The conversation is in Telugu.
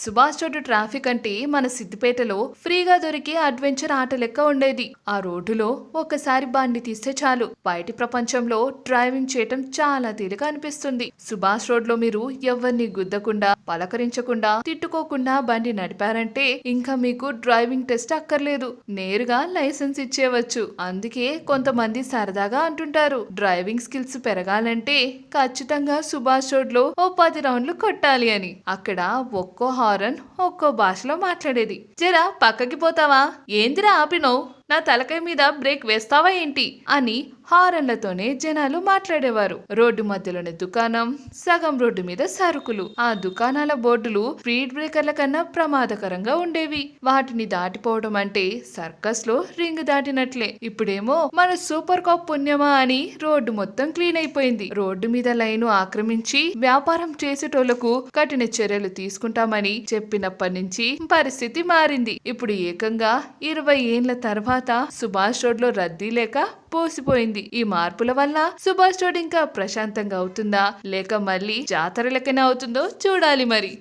సుభాష్ రోడ్డు ట్రాఫిక్ అంటే మన సిద్దిపేటలో ఫ్రీగా దొరికే అడ్వెంచర్ ఆట లెక్క ఉండేది. ఆ రోడ్డులో ఒక్కసారి బండి తీస్తే చాలు బయటి ప్రపంచంలో డ్రైవింగ్ చేయటం చాలా తేలిక అనిపిస్తుంది. సుభాష్ రోడ్ లో మీరు ఎవరిని గుద్దకుండా, పలకరించకుండా, తిట్టుకోకుండా బండి నడిపారంటే ఇంకా మీకు డ్రైవింగ్ టెస్ట్ అక్కర్లేదు, నేరుగా లైసెన్స్ ఇచ్చేవచ్చు. అందుకే కొంతమంది సరదాగా అంటుంటారు, డ్రైవింగ్ స్కిల్స్ పెరగాలంటే ఖచ్చితంగా సుభాష్ రోడ్ లో ఓ 10 రౌండ్లు కొట్టాలి అని. అక్కడ ఒక్కో హారన్ ఒక్కో భాషలో మాట్లాడేది. జరా పక్కకి పోతావా, ఏందిరా ఆపినో, నా తలకాయ మీద బ్రేక్ వేస్తావా ఏంటి అని హారన్లతోనే జనాలు మాట్లాడేవారు. రోడ్డు మధ్యలోని దుకాణం, సగం రోడ్డు మీద సరుకులు. ఆ దుకాణాల బోర్డులు స్పీడ్ బ్రేకర్ల కన్నా ప్రమాదకరంగా ఉండేవి. వాటిని దాటిపోవడం అంటే సర్కస్ లో రింగ్ దాటినట్లే. ఇప్పుడేమో మన సూపర్ కాప్ పుణ్యమా అని రోడ్డు మొత్తం క్లీన్ అయిపోయింది. రోడ్డు మీద లైను ఆక్రమించి వ్యాపారం చేసేటోళ్లకు కఠిన చర్యలు తీసుకుంటామని చెప్పినప్పటి నుంచి పరిస్థితి మారింది. ఇప్పుడు ఏకంగా 20 ఏళ్ల తర్వాత సుభాష్ రోడ్ లో రద్దీ లేక పోసిపోయింది. ఈ మార్పుల వల్ల సుభాష్ రోడ్ ఇంకా ప్రశాంతంగా అవుతుందా, లేక మళ్ళీ జాతర లెక్కనే అవుతుందో చూడాలి మరి.